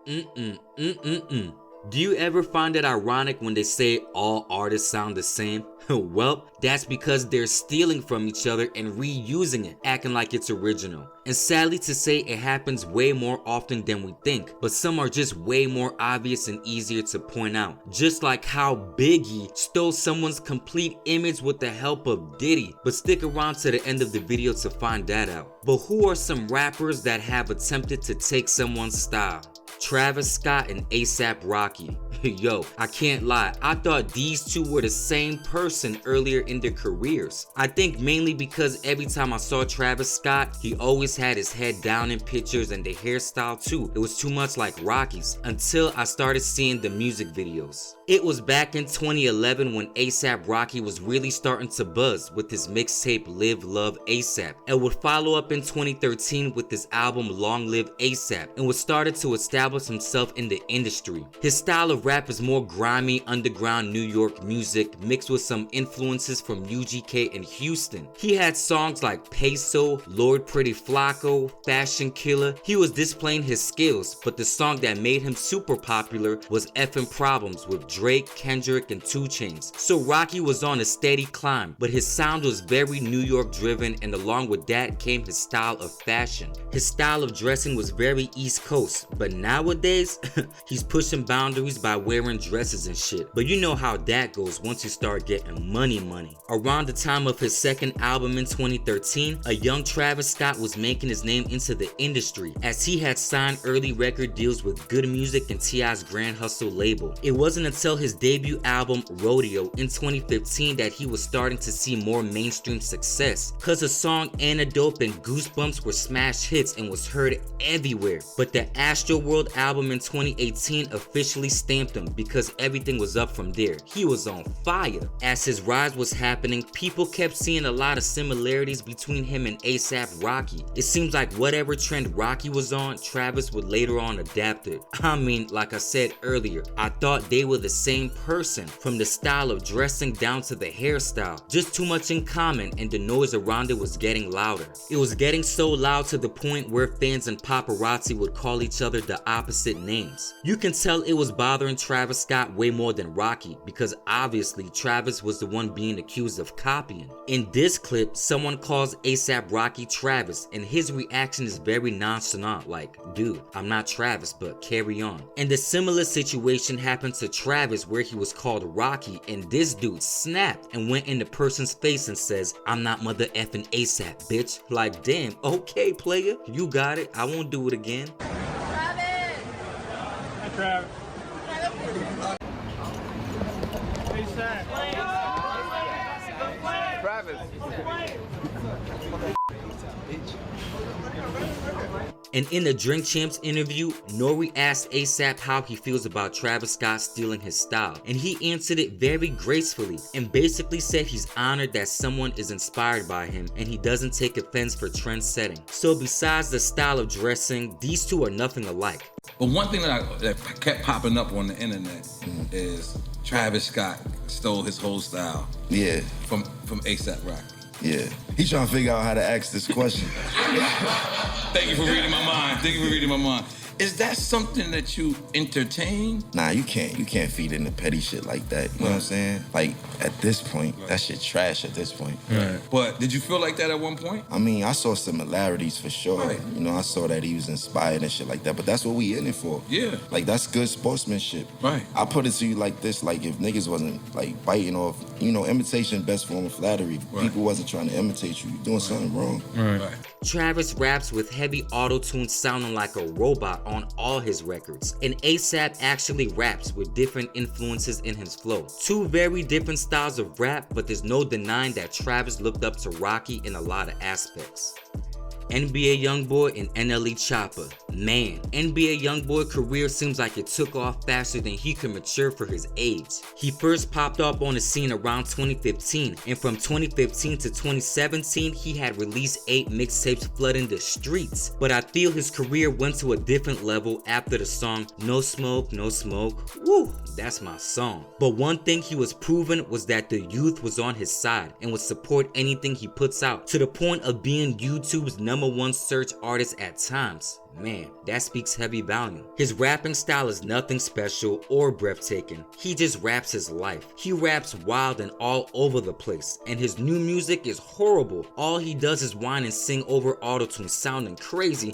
Do you ever find it ironic when they say all artists sound the same? Well, that's because they're stealing from each other and reusing it, acting like it's original. And sadly to say, it happens way more often than we think, but some are just way more obvious and easier to point out. Just like how Biggie stole someone's complete image with the help of Diddy. But stick around to the end of the video to find that out. But who are some rappers that have attempted to take someone's style? Travis Scott and A$AP Rocky. Yo, I can't lie, I thought these two were the same person earlier in their careers. I think mainly because every time I saw Travis Scott, he always had his head down in pictures, and the hairstyle too. It was too much like Rocky's until I started seeing the music videos. It was back in 2011 when A$AP Rocky was really starting to buzz with his mixtape Live Love A$AP, and would follow up in 2013 with his album Long Live A$AP, and was started to establish himself in the industry. His style of rap is more grimy, underground New York music mixed with some influences from UGK and Houston. He had songs like Peso, Lord Pretty Flacco, Fashion Killer. He was displaying his skills, but the song that made him super popular was Effin' Problems with Drake, Kendrick, and 2 Chainz. So Rocky was on a steady climb, but his sound was very New York driven, and along with that came his style of fashion. His style of dressing was very East Coast, but nowadays he's pushing boundaries by wearing dresses and shit. But you know how that goes once you start getting money. Around the time of his second album in 2013, a young Travis Scott was making his name into the industry, as he had signed early record deals with Good Music and T.I.'s Grand Hustle label. It wasn't until his debut album Rodeo in 2015 that he was starting to see more mainstream success, cause the song Antidote and Goosebumps were smash hits and was heard everywhere. But the Astroworld album in 2018 officially stamped him, because everything was up from there. He was on fire. As his rise was happening, people kept seeing a lot of similarities between him and A$AP Rocky. It seems like whatever trend Rocky was on, Travis would later on adapt it. I mean, like I said earlier, I thought they were the same person, from the style of dressing down to the hairstyle. Just too much in common, and the noise around it was getting louder. It was getting so loud to the point where fans and paparazzi would call each other the opposite names. You can tell it was bothering Travis Scott way more than Rocky, because obviously Travis was the one being accused of copying. In this clip, someone calls A$AP Rocky Travis, and his reaction is very nonchalant, like, dude, I'm not Travis, but carry on. And a similar situation happened to Travis where he was called Rocky, and this dude snapped and went in the person's face and says, I'm not mother effing A$AP, bitch. Like, damn, okay player, you got it, I won't do it again. Travis! Hi Travis. And in the Drink Champs interview, Nori asked A$AP how he feels about Travis Scott stealing his style, and he answered it very gracefully and basically said he's honored that someone is inspired by him and he doesn't take offense for trend setting. So besides the style of dressing, these two are nothing alike. But one thing that kept popping up on the internet is Travis Scott stole his whole style. Yeah. From A$AP Rocky. Yeah. He's trying to figure out how to ask this question. Thank you for reading my mind. Thank you for reading my mind. Is that something that you entertain? Nah, you can't feed into petty shit like that. You know what I'm saying? Like, at this point, that shit trash at this point. Right. But did you feel like that at one point? I mean, I saw similarities for sure. Right. You know, I saw that he was inspired and shit like that, but that's what we in it for. Yeah. Like, that's good sportsmanship. Right. I put it to you like this, like, if niggas wasn't, like, biting off, you know, imitation best form of flattery. If people wasn't trying to imitate you, you're doing something wrong. Right. Travis raps with heavy auto-tune sounding like a robot on all his records, and A$AP actually raps with different influences in his flow. Two very different styles of rap, but there's no denying that Travis looked up to Rocky in a lot of aspects. NBA Youngboy and NLE Choppa. Man, NBA Youngboy career seems like it took off faster than he could mature for his age. He first popped up on the scene around 2015, and from 2015 to 2017 he had released 8 mixtapes flooding the streets. But I feel his career went to a different level after the song No Smoke, No Smoke. Woo, that's my song. But one thing he was proven was that the youth was on his side and would support anything he puts out, to the point of being YouTube's #1 search artist at times. Man, that speaks heavy volume. His rapping style is nothing special or breathtaking. He just raps his life. He raps wild and all over the place, and his new music is horrible. All he does is whine and sing over autotune, sounding crazy.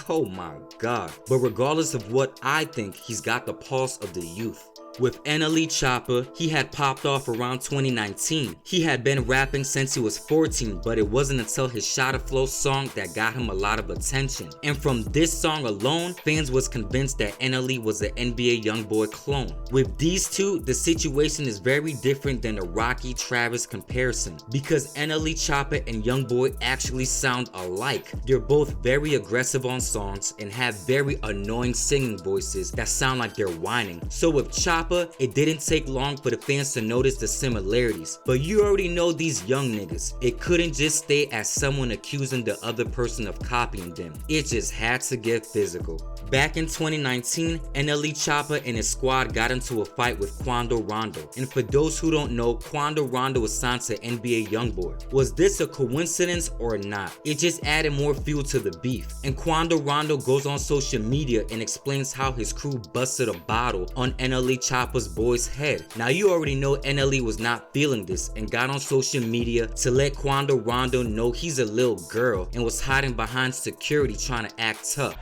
Oh my god. But regardless of what I think, he's got the pulse of the youth. With NLE Choppa, he had popped off around 2019. He had been rapping since he was 14, but it wasn't until his Shot of Flow song that got him a lot of attention. And from this song alone, fans was convinced that NLE was an NBA YoungBoy clone. With these two, the situation is very different than the Rocky Travis comparison, because NLE Choppa and YoungBoy actually sound alike. They're both very aggressive on songs and have very annoying singing voices that sound like they're whining. So with Choppa, it didn't take long for the fans to notice the similarities, but you already know these young niggas. It couldn't just stay as someone accusing the other person of copying them. It just had to get physical. Back in 2019, NLE Choppa and his squad got into a fight with Quando Rondo, and for those who don't know, Quando Rondo was signed to NBA YoungBoy. Was this a coincidence or not? It just added more fuel to the beef, and Quando Rondo goes on social media and explains how his crew busted a bottle on NLE Choppa's boy's head. Now you already know NLE was not feeling this and got on social media to let Quando Rondo know he's a little girl and was hiding behind security trying to act tough.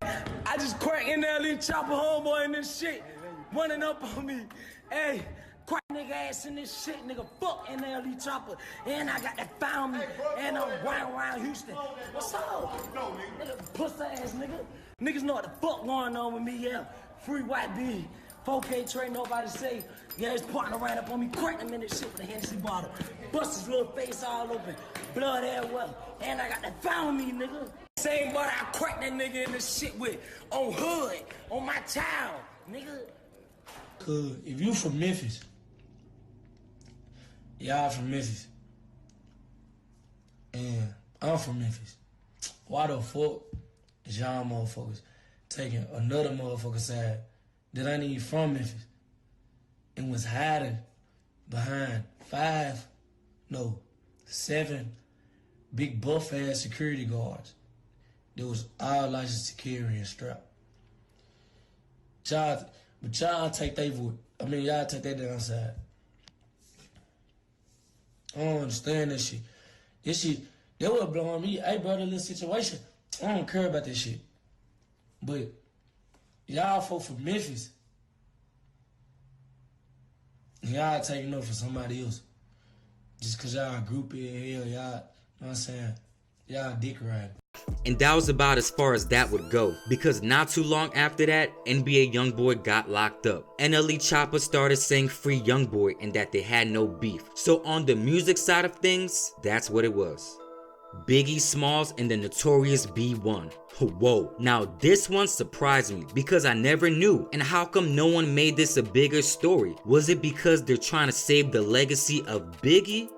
I just cracked NLE Choppa homeboy in this shit, running up on me. Hey, crack nigga ass in this shit, nigga. Fuck NLE Choppa, and I got that found me, and I'm riding around Houston. What's up? Nigga, pussy ass nigga. Niggas know what the fuck going on with me, yeah. Free white B, 4K trade, nobody say. Yeah, his partner ran up on me, cracked him in this shit with a Hennessy bottle. Bust his little face all open, blood everywhere, and I got that found me, nigga. Same body I cracked that nigga in this shit with, on hood, on my child, nigga. Cause if you from Memphis, y'all from Memphis, and I'm from Memphis, why the fuck is y'all motherfuckers taking another motherfucker's side that ain't even from Memphis and was hiding behind 7 big buff ass security guards that was all licensed to carry and strap? Y'all take they vote. I mean, y'all take that downside. I don't understand this shit. This shit, they was blowing me. Hey, brother, this situation, I don't care about this shit. But y'all folk from Memphis, y'all taking up for somebody else. Just cause y'all groupie in hell, y'all, you know what I'm saying? Y'all dick riding. And that was about as far as that would go, because not too long after that, NBA YoungBoy got locked up. NLE Choppa started saying free YoungBoy and that they had no beef. So on the music side of things, that's what it was. Biggie Smalls and the Notorious B1. Whoa, now this one surprised me because I never knew. And how come no one made this a bigger story? Was it because they're trying to save the legacy of Biggie?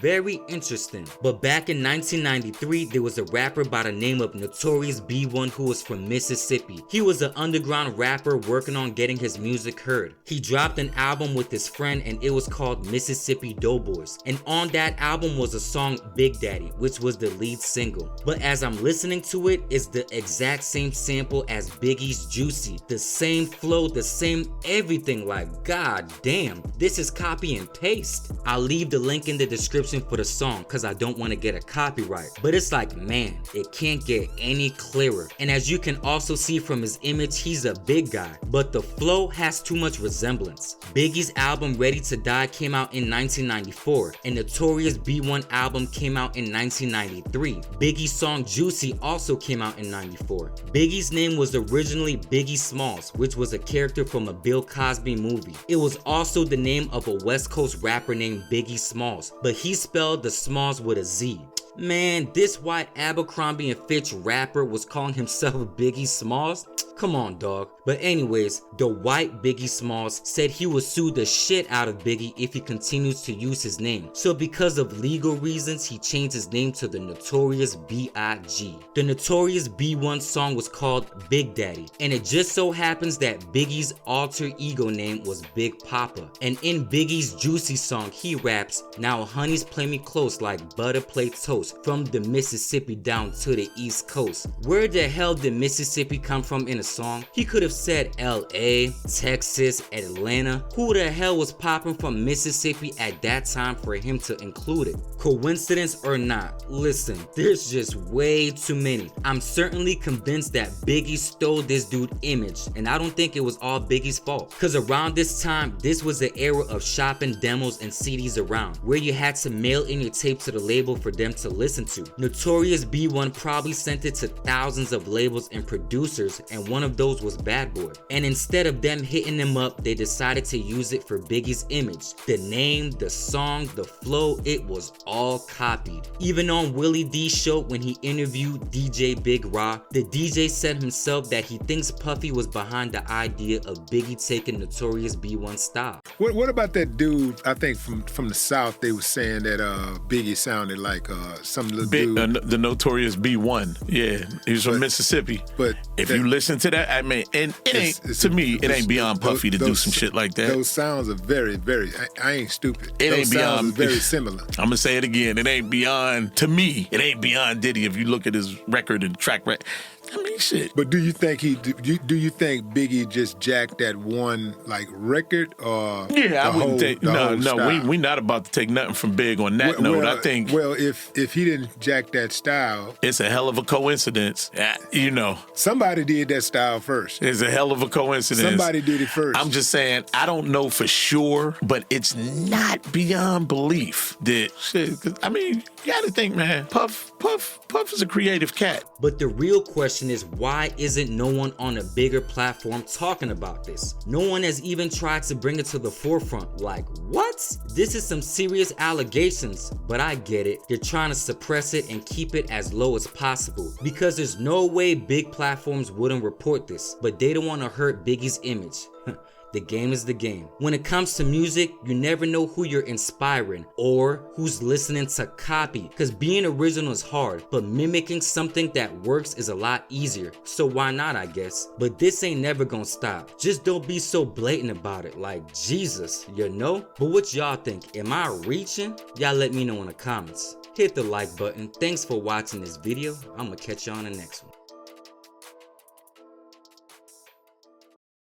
Very interesting. But back in 1993, there was a rapper by the name of Notorious B1 who was from Mississippi. He was an underground rapper working on getting his music heard. He dropped an album with his friend and it was called Mississippi Doughboys. And on that album was a song Big Daddy, which was the lead single. But as I'm listening to it, it's the exact same sample as Biggie's Juicy. The same flow, the same everything. Like, god damn, this is copy and paste. I'll leave the link in the description for the song because I don't want to get a copyright. But it's like, man, it can't get any clearer. And as you can also see from his image, he's a big guy, but the flow has too much resemblance. Biggie's album Ready to Die came out in 1994, and Notorious B1 album came out in 1993. Biggie's song Juicy also came out in 94. Biggie's name was originally Biggie Smalls, which was a character from a Bill Cosby movie. It was also the name of a West Coast rapper named Biggie Smalls, but he spelled the Smalls with a Z. Man, this white Abercrombie & Fitch rapper was calling himself Biggie Smalls? Come on, dog. But anyways, the white Biggie Smalls said he would sue the shit out of Biggie if he continues to use his name. So because of legal reasons, he changed his name to the Notorious B.I.G. The Notorious B1 song was called Big Daddy, and it just so happens that Biggie's alter ego name was Big Papa. And in Biggie's Juicy song, he raps, "Now honeys play me close like butter play toast, from the Mississippi down to the East Coast." Where the hell did Mississippi come from in a song? He could have said LA, Texas, Atlanta. Who the hell was popping from Mississippi at that time for him to include it? Coincidence or not, listen, there's just way too many. I'm certainly convinced that Biggie stole this dude's image, and I don't think it was all Biggie's fault. Cause around this time, this was the era of shopping demos and CDs around, where you had to mail in your tape to the label for them to listen to. Notorious B1 probably sent it to thousands of labels and producers, and one of those was Bad Boy. And instead of them hitting them up, they decided to use it for Biggie's image. The name, the song, the flow, it was all copied. Even on Willie D show, when he interviewed DJ Big Raw, the DJ said himself that he thinks Puffy was behind the idea of Biggie taking Notorious B1 style. What about that dude, I think from the South, they were saying that Biggie sounded like some little dude. The Notorious B1, yeah, he was from Mississippi. But if you listen to that, I mean, and it ain't, to me, it ain't beyond Puffy to do some shit like that. Those sounds are very, very, I ain't stupid. It ain't beyond, very similar. I'm gonna say it again, it ain't beyond, to me, it ain't beyond Diddy if you look at his record and track record. I mean, shit. But do you think Biggie just jacked that one like record or I wouldn't take we not about to take nothing from Big on that note. I think if he didn't jack that style, it's a hell of a coincidence. You know, somebody did that style first. It's a hell of a coincidence. Somebody did it first. I'm just saying, I don't know for sure, but it's not beyond belief that shit. 'Cause, I mean, you got to think, man. Puff is a creative cat. But the real question is, why isn't no one on a bigger platform talking about this? No one has even tried to bring it to the forefront. Like, what? This is some serious allegations, but I get it. They're trying to suppress it and keep it as low as possible, because there's no way big platforms wouldn't report this, but they don't want to hurt Biggie's image. The game is the game. When it comes to music, you never know who you're inspiring or who's listening to copy, because being original is hard, but mimicking something that works is a lot easier. So why not, I guess? But this ain't never gonna stop. Just don't be so blatant about it, like Jesus, you know? But what y'all think? Am I reaching? Y'all let me know in the comments. Hit the like button. Thanks for watching this video. I'm gonna catch you on the next one.